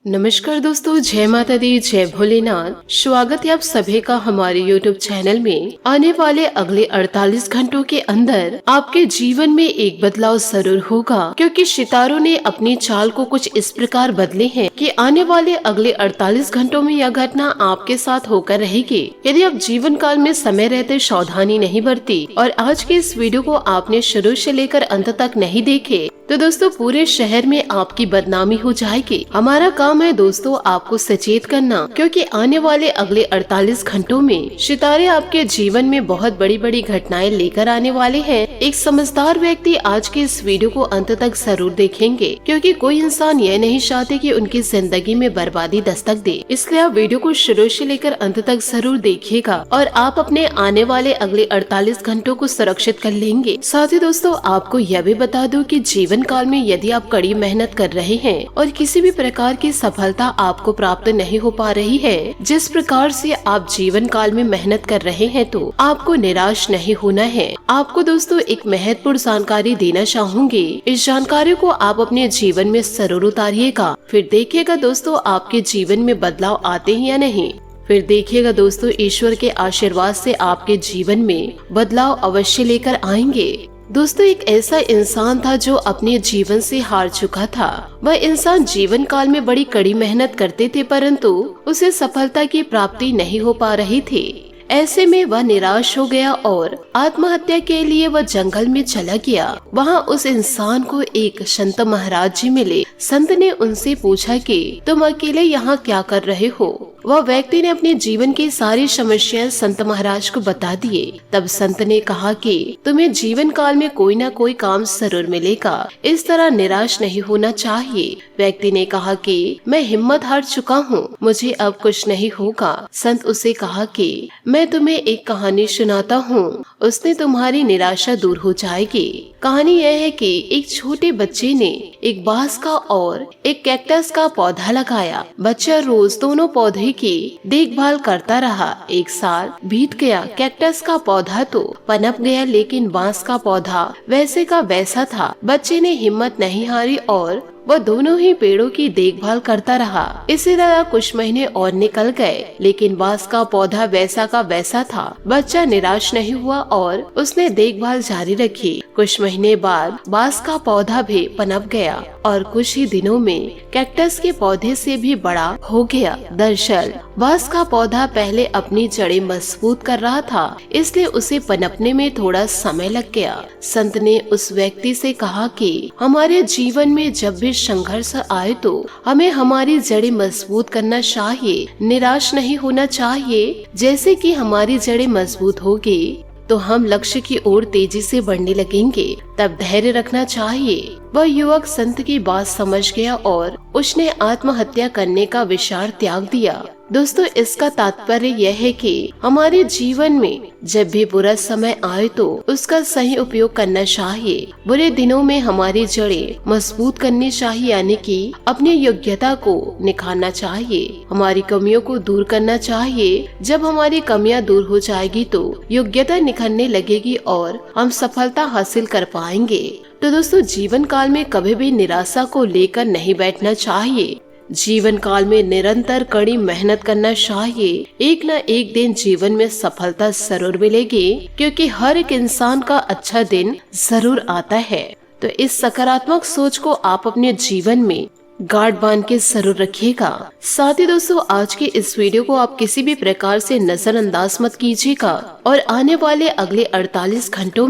नमस्कार दोस्तों, जय माता दी, जय भोलेनाथ। स्वागत है आप सभी का हमारे YouTube चैनल में। आने वाले अगले 48 घंटों के अंदर आपके जीवन में एक बदलाव जरूर होगा, क्योंकि सितारों ने अपनी चाल को कुछ इस प्रकार बदले हैं कि आने वाले अगले 48 घंटों में यह घटना आपके साथ होकर रहेगी। यदि आप जीवन काल में समय रहते सावधानी नहीं बरती और आज के इस वीडियो को आपने शुरू से लेकर अंत तक नहीं देखे तो दोस्तों पूरे शहर में आपकी बदनामी हो जाएगी। हमारा काम है दोस्तों आपको सचेत करना, क्योंकि आने वाले अगले 48 घंटों में सितारे आपके जीवन में बहुत बड़ी बड़ी घटनाएं लेकर आने वाले हैं। एक समझदार व्यक्ति आज के इस वीडियो को अंत तक जरूर देखेंगे, क्योंकि कोई इंसान यह नहीं चाहते कि उनकी जिंदगी में बर्बादी दस्तक दे। इसलिए आप वीडियो को शुरू से लेकर अंत तक जरूर देखिएगा और आप अपने आने वाले अगले 48 घंटों को सुरक्षित कर लेंगे। साथ ही दोस्तों आपको यह भी बता दूं कि जीवन काल में यदि आप कड़ी मेहनत कर रहे हैं और किसी भी प्रकार की सफलता आपको प्राप्त नहीं हो पा रही है, जिस प्रकार से आप जीवन काल में मेहनत कर रहे हैं, तो आपको निराश नहीं होना है। आपको दोस्तों एक महत्वपूर्ण जानकारी देना चाहूंगी। इस जानकारी को आप अपने जीवन में जरूर उतारिएगा, फिर देखिएगा दोस्तों आपके जीवन में बदलाव आते हैं या नहीं। फिर देखिएगा दोस्तों ईश्वर के आशीर्वाद से आपके जीवन में बदलाव अवश्य लेकर आएंगे। दोस्तों एक ऐसा इंसान था जो अपने जीवन से हार चुका था। वह इंसान जीवन काल में बड़ी कड़ी मेहनत करते थे, परंतु उसे सफलता की प्राप्ति नहीं हो पा रही थी। ऐसे में वह निराश हो गया और आत्महत्या के लिए वह जंगल में चला गया। वहाँ उस इंसान को एक संत महाराज जी मिले। संत ने उनसे पूछा कि तुम अकेले यहाँ क्या कर रहे हो। वह व्यक्ति ने अपने जीवन की सारी समस्याएं संत महाराज को बता दिए। तब संत ने कहा कि तुम्हें जीवन काल में कोई न कोई काम जरूर मिलेगा, इस तरह निराश नहीं होना चाहिए। व्यक्ति ने कहा कि मैं हिम्मत हार चुका हूँ, मुझे अब कुछ नहीं होगा। संत उसे कहा कि मैं तुम्हें एक कहानी सुनाता हूँ, उसने तुम्हारी निराशा दूर हो जाएगी। कहानी यह है कि एक छोटे बच्चे ने एक बांस का और एक कैक्टस का पौधा लगाया। बच्चा रोज दोनों पौधे की देखभाल करता रहा। एक साल बीत गया। कैक्टस का पौधा तो पनप गया, लेकिन बांस का पौधा वैसे का वैसा था। बच्चे ने हिम्मत नहीं हारी और वह दोनों ही पेड़ों की देखभाल करता रहा। इसी तरह कुछ महीने और निकल गए, लेकिन बांस का पौधा वैसा का वैसा था। बच्चा निराश नहीं हुआ और उसने देखभाल जारी रखी। कुछ महीने बाद बांस का पौधा भी पनप गया और कुछ ही दिनों में कैक्टस के पौधे से भी बड़ा हो गया। दरअसल बांस का पौधा पहले अपनी जड़ें मजबूत कर रहा था, इसलिए उसे पनपने में थोड़ा समय लग गया। संत ने उस व्यक्ति से कहा कि हमारे जीवन में जब भी संघर्ष आए तो हमें हमारी जड़ें मजबूत करना चाहिए, निराश नहीं होना चाहिए। जैसे कि हमारी जड़ें मजबूत होगी तो हम लक्ष्य की ओर तेजी से बढ़ने लगेंगे। तब धैर्य रखना चाहिए। वह युवक संत की बात समझ गया और उसने आत्महत्या करने का विचार त्याग दिया। दोस्तों इसका तात्पर्य यह है कि हमारे जीवन में जब भी बुरा समय आए तो उसका सही उपयोग करना चाहिए। बुरे दिनों में हमारी जड़ें मजबूत करनी चाहिए, यानी कि अपनी योग्यता को निखारना चाहिए, हमारी कमियों को दूर करना चाहिए। जब हमारी कमियां दूर हो जाएगी तो योग्यता निखरने लगेगी और हम सफलता हासिल कर पाएंगे। तो दोस्तों जीवन काल में कभी भी निराशा को लेकर नहीं बैठना चाहिए। जीवन काल में निरंतर कड़ी मेहनत करना चाहिए। एक न एक दिन जीवन में सफलता जरूर मिलेगी, क्योंकि हर एक इंसान का अच्छा दिन जरूर आता है। तो इस सकारात्मक सोच को आप अपने जीवन में गांठ बांध के जरूर रखिएगा। साथ ही दोस्तों आज के इस वीडियो को आप किसी भी प्रकार से नजरअंदाज मत कीजिएगा और आने वाले अगले 48 घंटों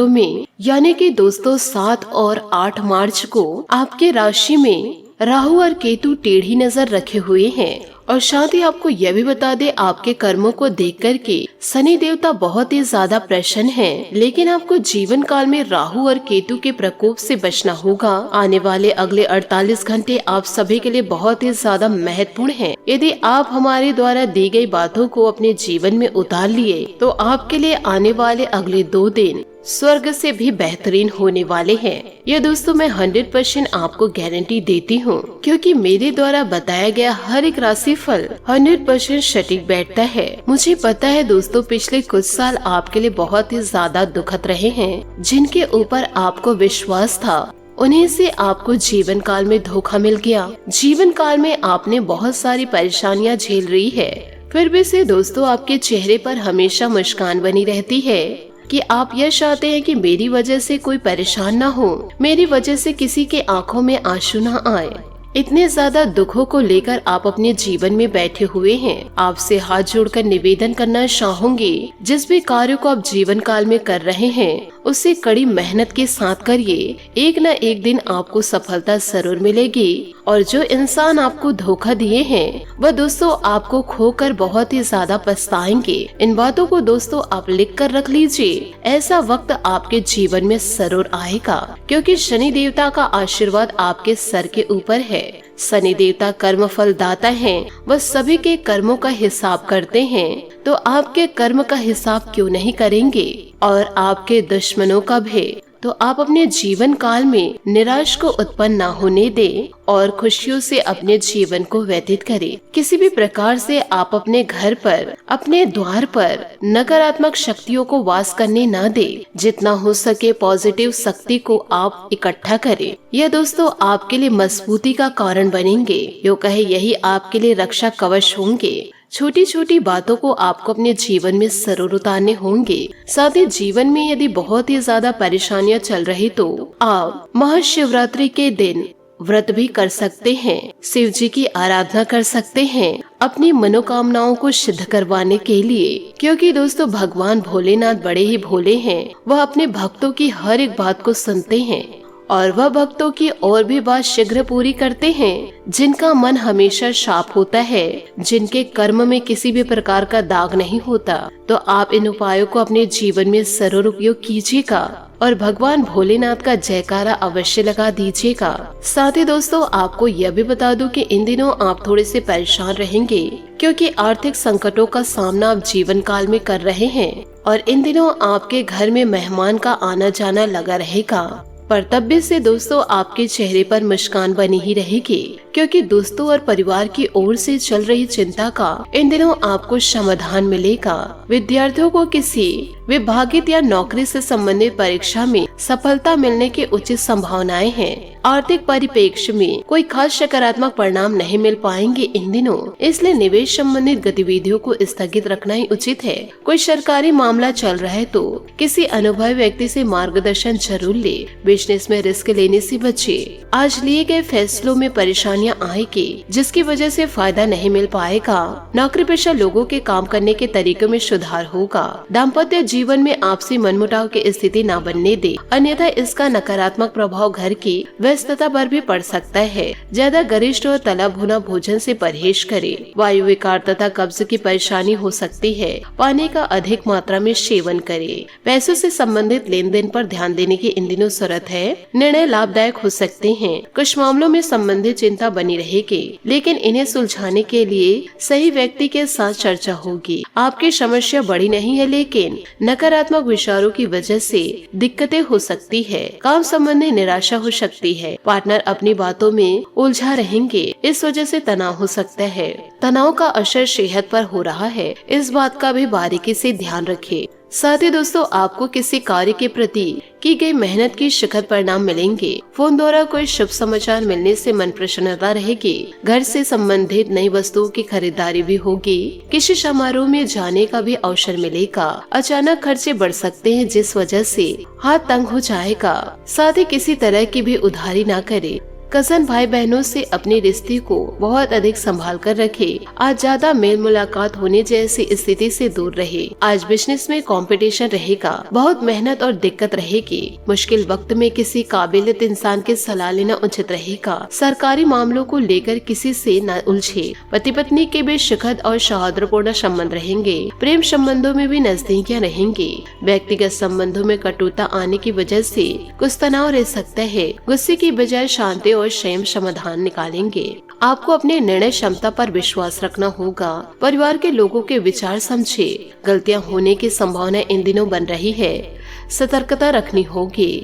में यानी कि दोस्तों 7 और 8 मार्च को आपके राशि में राहु और केतु टेढ़ी नजर रखे हुए हैं। और साथ ही आपको यह भी बता दे आपके कर्मों को देख कर के शनि देवता बहुत ही ज्यादा प्रसन्न हैं, लेकिन आपको जीवन काल में राहु और केतु के प्रकोप से बचना होगा। आने वाले अगले 48 घंटे आप सभी के लिए बहुत ही ज्यादा महत्वपूर्ण हैं। यदि आप हमारे द्वारा दी गई बातों को अपने जीवन में उतार लिए तो आपके लिए आने वाले अगले 2 दिन स्वर्ग से भी बेहतरीन होने वाले हैं। यह दोस्तों मैं 100% आपको गारंटी देती हूँ, क्योंकि मेरे द्वारा बताया गया हर एक राशि फल 100% सटीक बैठता है। मुझे पता है दोस्तों पिछले कुछ साल आपके लिए बहुत ही ज्यादा दुखद रहे हैं, जिनके ऊपर आपको विश्वास था उन्हीं से आपको जीवन काल में धोखा मिल गया। जीवन काल में आपने बहुत सारी परेशानियां झेल रही है, फिर भी से दोस्तों आपके चेहरे पर हमेशा मुस्कान बनी रहती है कि आप यह चाहते हैं कि मेरी वजह से कोई परेशान ना हो, मेरी वजह से किसी के आंखों में आंसू ना आए। इतने ज्यादा दुखों को लेकर आप अपने जीवन में बैठे हुए हैं। आपसे हाथ जोड़कर निवेदन करना चाहूंगी, जिस भी कार्य को आप जीवन काल में कर रहे हैं उसे कड़ी मेहनत के साथ करिए। एक न एक दिन आपको सफलता जरूर मिलेगी। और जो इंसान आपको धोखा दिए हैं वह दोस्तों आपको खोकर बहुत ही ज्यादा पछताएंगे। इन बातों को दोस्तों आप लिख कर रख लीजिए। ऐसा वक्त आपके जीवन में जरूर आएगा, क्योंकि शनि देवता का आशीर्वाद आपके सर के ऊपर है। शनि देवता कर्म फल दाता हैं, वह सभी के कर्मों का हिसाब करते हैं। तो आपके कर्म का हिसाब क्यों नहीं करेंगे, और आपके दुश्मनों का भी। तो आप अपने जीवन काल में निराश को उत्पन्न न होने दें और खुशियों से अपने जीवन को व्यतीत करें। किसी भी प्रकार से आप अपने घर पर, अपने द्वार पर नकारात्मक शक्तियों को वास करने न दें। जितना हो सके पॉजिटिव शक्ति को आप इकट्ठा करें। यह दोस्तों आपके लिए मजबूती का कारण बनेंगे। यो कहे यही आपके लिए रक्षा कवच होंगे। छोटी छोटी बातों को आपको अपने जीवन में जरूर उतारने होंगे। साथ ही जीवन में यदि बहुत ही ज्यादा परेशानियां चल रही तो आप महाशिवरात्रि के दिन व्रत भी कर सकते हैं, शिव जी की आराधना कर सकते हैं अपनी मनोकामनाओं को सिद्ध करवाने के लिए। क्योंकि दोस्तों भगवान भोलेनाथ बड़े ही भोले हैं। वह अपने भक्तों की हर एक बात को सुनते हैं और वह भक्तों की और भी बात शीघ्र पूरी करते हैं। जिनका मन हमेशा साफ होता है, जिनके कर्म में किसी भी प्रकार का दाग नहीं होता, तो आप इन उपायों को अपने जीवन में जरूर उपयोग कीजिएगा और भगवान भोलेनाथ का जयकारा अवश्य लगा दीजिएगा। साथ ही दोस्तों आपको यह भी बता दूं कि इन दिनों आप थोड़े से परेशान रहेंगे, क्योंकि आर्थिक संकटों का सामना आप जीवन काल में कर रहे हैं और इन दिनों आपके घर में मेहमान का आना जाना लगा रहेगा। पर तब भी से दोस्तों आपके चेहरे पर मुस्कान बनी ही रहेगी, क्योंकि दोस्तों और परिवार की ओर से चल रही चिंता का इन दिनों आपको समाधान मिलेगा। विद्यार्थियों को किसी विभागित या नौकरी से संबंधित परीक्षा में सफलता मिलने की उचित संभावनाएं हैं। आर्थिक परिप्रेक्ष्य में कोई खास सकारात्मक परिणाम नहीं मिल पाएंगे इन दिनों, इसलिए निवेश संबंधित गतिविधियों को स्थगित रखना ही उचित है। कोई सरकारी मामला चल रहा है तो किसी अनुभवी व्यक्ति से मार्गदर्शन जरूर ले। बिजनेस में रिस्क लेने से बचे। आज लिए गए फैसलों में परेशानियां आएगी, जिसकी वजह से फायदा नहीं मिल पाएगा। नौकरी पेशा लोगों के काम करने के तरीकों में सुधार होगा। दाम्पत्य जीवन में आपसी मनमुटाव की स्थिति न बनने दे, अन्यथा इसका नकारात्मक प्रभाव घर की व्यस्तता पर भी पड़ सकता है। ज्यादा गरिष्ठ और तला भुना भोजन से परहेज करें। वायु विकार तथा कब्ज की परेशानी हो सकती है। पानी का अधिक मात्रा में सेवन करें। पैसों से संबंधित लेन देन पर ध्यान देने की इन दिनों जरूरत है। निर्णय लाभदायक हो सकते हैं। कुछ मामलों में संबंधित चिंता बनी रहेगी, लेकिन इन्हें सुलझाने के लिए सही व्यक्ति के साथ चर्चा होगी। आपकी समस्या बड़ी नहीं है, लेकिन नकारात्मक विचारों की वजह से दिक्कतें हो सकती है। काम संबंधी निराशा हो सकती है। पार्टनर अपनी बातों में उलझा रहेंगे, इस वजह से तनाव हो सकता है। तनाव का असर सेहत पर हो रहा है, इस बात का भी बारीकी से ध्यान रखें। साथ ही दोस्तों आपको किसी कार्य के प्रति की गई मेहनत की शिखर परिणाम मिलेंगे। फोन द्वारा कोई शुभ समाचार मिलने से मन प्रसन्नता रहेगी। घर से संबंधित नई वस्तुओं की खरीदारी भी होगी। किसी समारोह में जाने का भी अवसर मिलेगा। अचानक खर्चे बढ़ सकते हैं, जिस वजह से हाथ तंग हो जाएगा। साथ ही किसी तरह की भी उधारी ना करें। कजन भाई बहनों से अपने रिश्ते को बहुत अधिक संभाल कर रखें। आज ज्यादा मेल मुलाकात होने जैसी स्थिति से दूर रहे। आज बिजनेस में कंपटीशन रहेगा। बहुत मेहनत और दिक्कत रहेगी। मुश्किल वक्त में किसी काबिलियत इंसान की सलाह लेना उचित रहेगा। सरकारी मामलों को लेकर किसी से न उलझे। पति पत्नी के बीच सुखद और सौहार्दपूर्ण संबंध रहेंगे। प्रेम संबंधों में भी नजदीकियां रहेंगी। व्यक्तिगत संबंधों में कटुता आने की वजह से कुछ तनाव रह सकता है। गुस्से की बजाय शांति और स्वयं समाधान निकालेंगे। आपको अपने निर्णय क्षमता पर विश्वास रखना होगा। परिवार के लोगों के विचार समझे। गलतियां होने की संभावना इन दिनों बन रही है, सतर्कता रखनी होगी।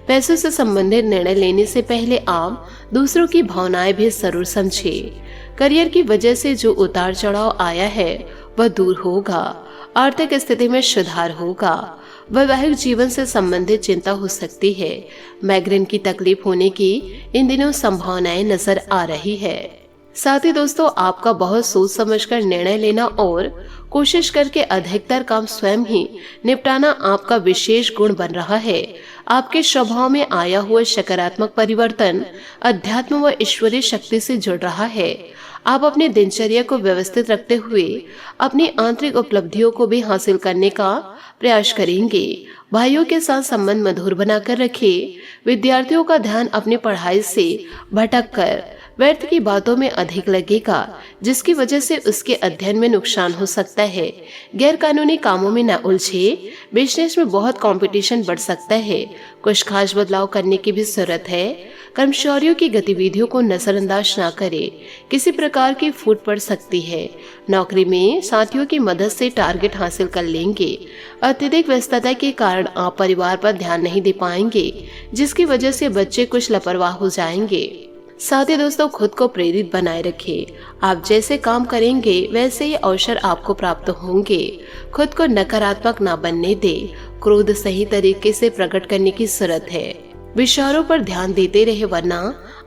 पैसों से संबंधित निर्णय लेने से पहले आप दूसरों की भावनाएं भी जरूर समझे। करियर की वजह से जो उतार चढ़ाव आया है वह दूर होगा। आर्थिक स्थिति में सुधार होगा। वैवाहिक जीवन से संबंधित चिंता हो सकती है। माइग्रेन की तकलीफ होने की इन दिनों संभावनाएं नजर आ रही है। साथ ही दोस्तों, आपका बहुत सोच समझकर निर्णय लेना और कोशिश करके अधिकतर काम स्वयं ही निपटाना आपका विशेष गुण बन रहा है। आपके स्वभाव में आया हुआ सकारात्मक परिवर्तन अध्यात्म व ईश्वरीय शक्ति से जुड़ रहा है। आप अपने दिनचर्या को व्यवस्थित रखते हुए अपनी आंतरिक उपलब्धियों को भी हासिल करने का प्रयास करेंगे। भाइयों के साथ संबंध मधुर बनाकर रखें। विद्यार्थियों का ध्यान अपनी पढ़ाई से भटक कर व्यर्थ की बातों में अधिक लगेगा, जिसकी वजह से उसके अध्ययन में नुकसान हो सकता है। गैर कानूनी कामों में न उलझे। बिजनेस में बहुत कंपटीशन बढ़ सकता है। कुछ खास बदलाव करने की भी जरूरत है। कर्मचारियों की गतिविधियों को नजरअंदाज न करें। किसी प्रकार की फूट पड़ सकती है। नौकरी में साथियों की मदद से टारगेट हासिल कर लेंगे। अत्यधिक व्यस्तता के कारण आप परिवार पर ध्यान नहीं दे पाएंगे, जिसकी वजह से बच्चे कुछ लापरवाह हो जाएंगे। साथ ही दोस्तों, खुद को प्रेरित बनाए रखें। आप जैसे काम करेंगे वैसे ही अवसर आपको प्राप्त होंगे। खुद को नकारात्मक ना बनने दे। क्रोध सही तरीके से प्रकट करने की जरूरत है। विचारों पर ध्यान देते रहे, वरना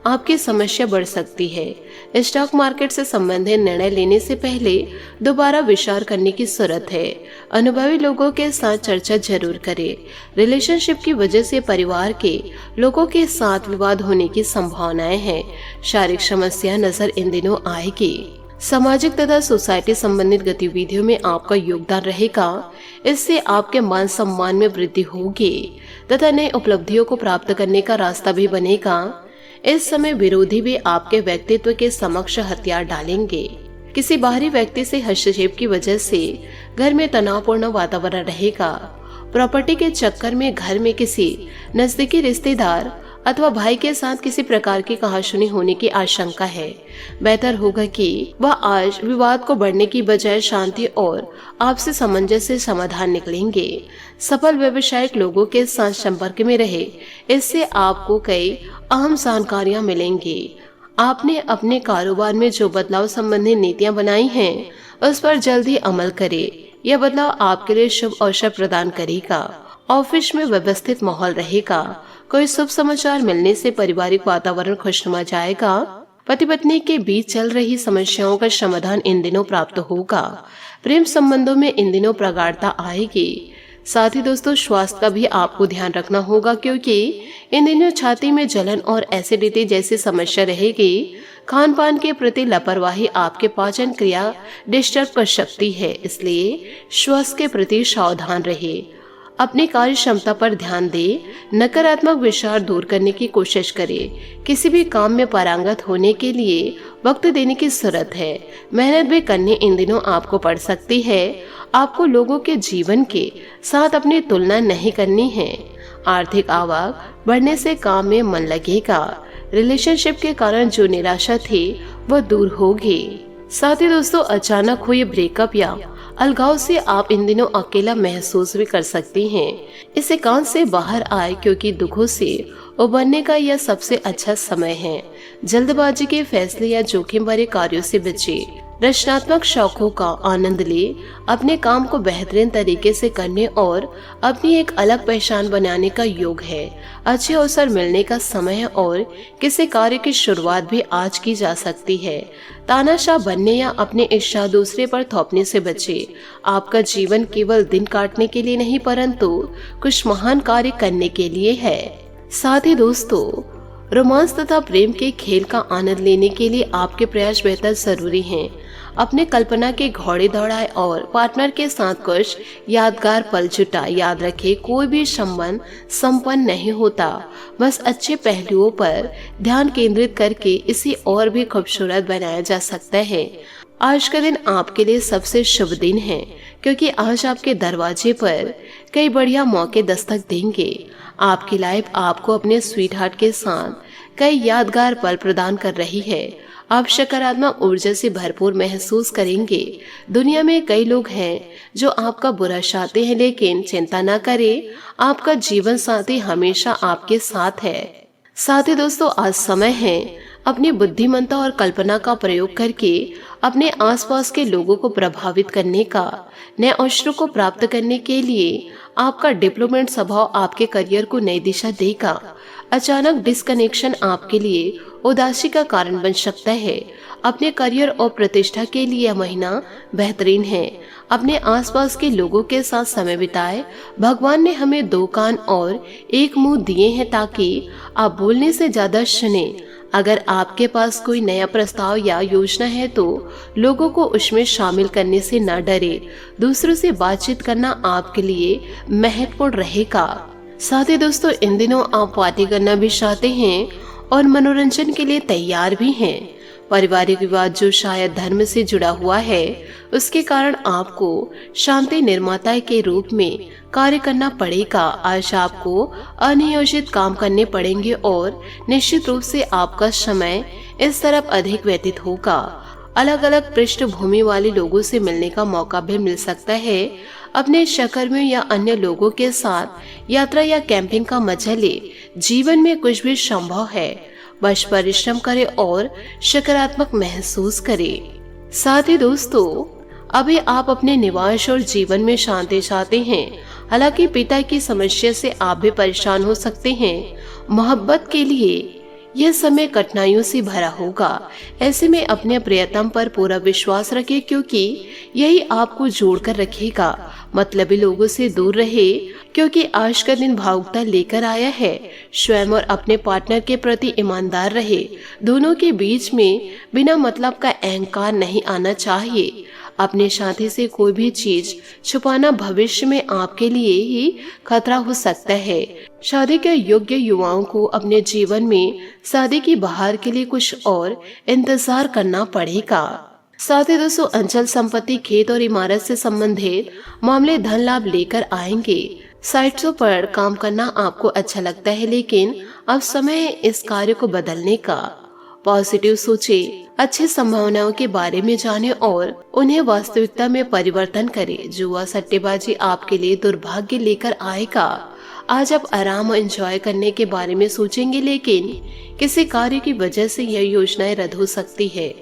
आपकी समस्या बढ़ सकती है। स्टॉक मार्केट से संबंधित निर्णय लेने से पहले दोबारा विचार करने की जरूरत है। अनुभवी लोगों के साथ चर्चा जरूर करें। रिलेशनशिप की वजह से परिवार के लोगों के साथ विवाद होने की संभावनाएं हैं। शारीरिक समस्या नजर इन दिनों आएगी। सामाजिक तथा सोसाइटी संबंधित गतिविधियों में आपका योगदान रहेगा। इससे आपके मान सम्मान में वृद्धि होगी तथा नई उपलब्धियों को प्राप्त करने का रास्ता भी बनेगा। इस समय विरोधी भी आपके व्यक्तित्व के समक्ष हथियार डालेंगे। किसी बाहरी व्यक्ति से हस्तक्षेप की वजह से घर में तनावपूर्ण वातावरण रहेगा। प्रॉपर्टी के चक्कर में घर में किसी नजदीकी रिश्तेदार अथवा भाई के साथ किसी प्रकार की कहासुनी होने की आशंका है। बेहतर होगा कि वह आज विवाद को बढ़ने की बजाय शांति और आपसी सामंजस्य से समाधान निकलेंगे। सफल व्यावसायिक लोगों के साथ संपर्क में रहे। इससे आपको कई अहम जानकारियां मिलेंगी। आपने अपने कारोबार में जो बदलाव संबंधी नीतियां बनाई हैं, उस पर जल्दी अमल करें। यह बदलाव आपके लिए शुभ अवसर प्रदान करेगा। ऑफिस में व्यवस्थित माहौल रहेगा। कोई शुभ समाचार मिलने से पारिवारिक वातावरण खुशनुमा जाएगा। पति पत्नी के बीच चल रही समस्याओं का समाधान इन दिनों प्राप्त होगा। प्रेम संबंधों में इन दिनों प्रगाढ़ता आएगी। साथ ही दोस्तों, स्वास्थ्य का भी आपको ध्यान रखना होगा, क्योंकि इन दिनों छाती में जलन और एसिडिटी जैसी समस्या रहेगी। खान पान के प्रति लापरवाही आपके पाचन क्रिया डिस्टर्ब कर सकती है, इसलिए स्वास्थ्य के प्रति सावधान रहे। अपनी कार्य क्षमता पर ध्यान दे। नकारात्मक विचार दूर करने की कोशिश करें। किसी भी काम में पारंगत होने के लिए वक्त देने की जरूरत है। मेहनत भी करनी इन दिनों आपको पड़ सकती है। आपको लोगों के जीवन के साथ अपनी तुलना नहीं करनी है। आर्थिक आवक बढ़ने से काम में मन लगेगा। रिलेशनशिप के कारण जो निराशा थी वह दूर होगी। साथ ही दोस्तों, अचानक हुई ब्रेकअप या अलगाव से आप इन दिनों अकेला महसूस भी कर सकती हैं। इस एकांत से बाहर आए, क्योंकि दुखों से उबरने का यह सबसे अच्छा समय है। जल्दबाजी के फैसले या जोखिम भरे कार्यों से बचें। रचनात्मक शौकों का आनंद ले। अपने काम को बेहतरीन तरीके से करने और अपनी एक अलग पहचान बनाने का योग है। अच्छे अवसर मिलने का समय है और किसी कार्य की शुरुआत भी आज की जा सकती है। तानाशाह बनने या अपनी इच्छा दूसरे पर थोपने से बचे। आपका जीवन केवल दिन काटने के लिए नहीं, परंतु कुछ महान कार्य करने के लिए है। साथ ही दोस्तों, रोमांस तथा प्रेम के खेल का आनंद लेने के लिए आपके प्रयास बेहतर जरूरी हैं। अपने कल्पना के घोड़े दौड़ाए और पार्टनर के साथ कुछ यादगार पल जुटाए। याद रखें, कोई भी संबंध संपन्न नहीं होता, बस अच्छे पहलुओं पर ध्यान केंद्रित करके इसे और भी खूबसूरत बनाया जा सकता है। आज का दिन आपके लिए सबसे शुभ दिन है, क्योंकि आज आपके दरवाजे पर कई बढ़िया मौके दस्तक देंगे। आपकी लाइफ आपको अपने स्वीट हार्ट के साथ कई यादगार पल प्रदान कर रही है। आप सकारात्मक ऊर्जा से भरपूर महसूस करेंगे। दुनिया में कई लोग हैं जो आपका बुरा चाहते हैं, लेकिन चिंता न करें, आपका जीवन साथी हमेशा आपके साथ है। साथ ही दोस्तों, आज समय है अपनी बुद्धिमत्ता और कल्पना का प्रयोग करके अपने आसपास के लोगों को प्रभावित करने का, नए अवसरों को प्राप्त करने के लिए आपका डिप्लोमेट स्वभाव आपके करियर को नई दिशा देगा। अचानक डिस्कनेक्शन आपके लिए उदासी का कारण बन सकता है। अपने करियर और प्रतिष्ठा के लिए यह महीना बेहतरीन है। अपने आसपास के लोगों के साथ समय बिताएं। भगवान ने हमें 2 कान और 1 मुंह दिए हैं ताकि आप बोलने से ज्यादा सुने। अगर आपके पास कोई नया प्रस्ताव या योजना है तो लोगों को उसमें शामिल करने से न डरे। दूसरों से बातचीत करना आपके लिए महत्वपूर्ण रहेगा। साथ ही दोस्तों, इन दिनों आप पार्टी करना भी चाहते हैं और मनोरंजन के लिए तैयार भी हैं। पारिवारिक विवाद जो शायद धर्म से जुड़ा हुआ है, उसके कारण आपको शांति निर्माता के रूप में कार्य करना पड़ेगा। आज आपको अनियोजित काम करने पड़ेंगे और निश्चित रूप से आपका समय इस तरफ अधिक व्यतीत होगा। अलग अलग पृष्ठभूमि वाले लोगों से मिलने का मौका भी मिल सकता है। अपने सहकर्मियों या अन्य लोगों के साथ यात्रा या कैंपिंग का मजा ले। जीवन में कुछ भी संभव है, बस परिश्रम करें और सकारात्मक महसूस करें। साथ ही दोस्तों, अभी आप अपने निवास और जीवन में शांति चाहते हैं। हालांकि पिता की समस्या से आप भी परेशान हो सकते हैं। मोहब्बत के लिए यह समय कठिनाइयों से भरा होगा। ऐसे में अपने प्रियतम पर पूरा विश्वास रखें, क्योंकि यही आपको जोड़कर रखेगा। मतलबी लोगों से दूर रहे, क्योंकि आज का दिन भावुकता लेकर आया है। स्वयं और अपने पार्टनर के प्रति ईमानदार रहे। दोनों के बीच में बिना मतलब का अहंकार नहीं आना चाहिए। अपने साथी से कोई भी चीज छुपाना भविष्य में आपके लिए ही खतरा हो सकता है। शादी के योग्य युवाओं को अपने जीवन में शादी की बहार के लिए कुछ और इंतजार करना पड़ेगा। साथ ही दोस्तों, अंचल संपत्ति, खेत और इमारत से संबंधित मामले धन लाभ लेकर आएंगे। साइट्सों पर काम करना आपको अच्छा लगता है, लेकिन अब समय है इस कार्य को बदलने का। पॉजिटिव सोचें, अच्छी संभावनाओं के बारे में जानें और उन्हें वास्तविकता में परिवर्तन करें। जुआ सट्टेबाजी आपके लिए दुर्भाग्य लेकर आएगा। आज आप आराम और एंजॉय करने के बारे में सोचेंगे, लेकिन किसी कार्य की वजह से यह योजनाएं रद्द हो सकती है।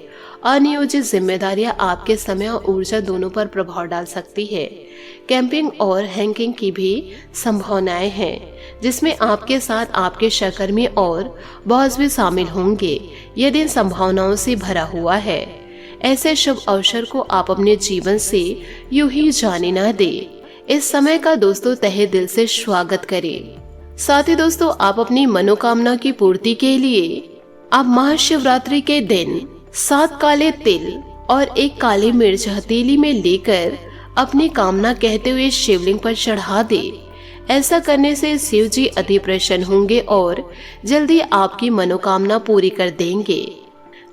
अनियोजित जिम्मेदारियां आपके समय और ऊर्जा दोनों पर प्रभाव डाल सकती है। कैंपिंग और हैंगिंग की भी संभावनाएं हैं, जिसमें आपके साथ आपके सहकर्मी और बॉस भी शामिल होंगे। यह दिन संभावनाओं से भरा हुआ है। ऐसे शुभ अवसर को आप अपने जीवन से यूं ही जाने न दें। इस समय का दोस्तों तहे दिल से स्वागत करें। साथ ही दोस्तों, आप अपनी मनोकामना की पूर्ति के लिए आप महाशिवरात्रि के दिन 7 काले तिल और 1 काली मिर्च हथेली में लेकर अपनी कामना कहते हुए शिवलिंग पर चढ़ा दे। ऐसा करने से शिव जी अति प्रसन्न होंगे और जल्दी आपकी मनोकामना पूरी कर देंगे।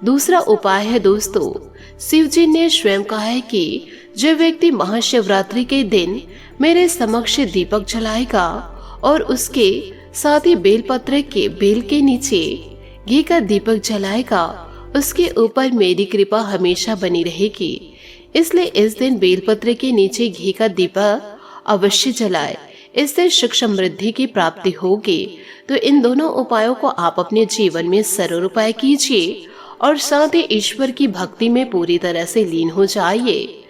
दूसरा उपाय है दोस्तों, शिव जी ने स्वयं कहा है कि जो व्यक्ति महाशिवरात्रि के दिन मेरे समक्ष दीपक जलाएगा और उसके साथ ही बेलपत्र के बेल के नीचे घी का दीपक जलाएगा, उसके ऊपर मेरी कृपा हमेशा बनी रहेगी। इसलिए इस दिन बेलपत्र के नीचे घी का दीपक अवश्य जलाए। इससे सुख समृद्धि की प्राप्ति होगी। तो इन दोनों उपायों को आप अपने जीवन में जरूर उपाय कीजिए और साथ ही ईश्वर की भक्ति में पूरी तरह से लीन हो जाइए।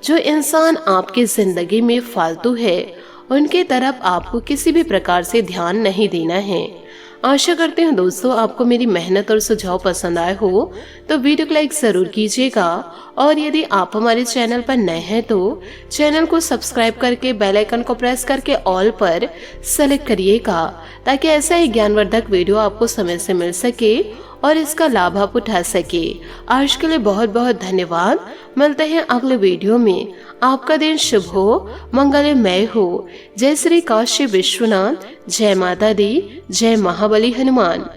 जो इंसान आपकी जिंदगी में फालतू है, उनके तरफ आपको किसी भी प्रकार से ध्यान नहीं देना है। आशा करते हैं दोस्तों आपको मेरी मेहनत और सुझाव पसंद आए हो, तो वीडियो को लाइक जरूर कीजिएगा और यदि आप हमारे चैनल पर नए हैं तो चैनल को सब्सक्राइब करके बेल आइकन को प्रेस करके ऑल पर सेलेक्ट करिएगा, ताकि ऐसा ही ज्ञानवर्धक वीडियो आपको समय से मिल सके और इसका लाभ आप उठा सके। आज के लिए बहुत बहुत धन्यवाद। मिलते हैं अगले वीडियो में। आपका दिन शुभ हो, मंगलमय हो। जय श्री काशी विश्वनाथ, जय माता दी, जय महाबली हनुमान।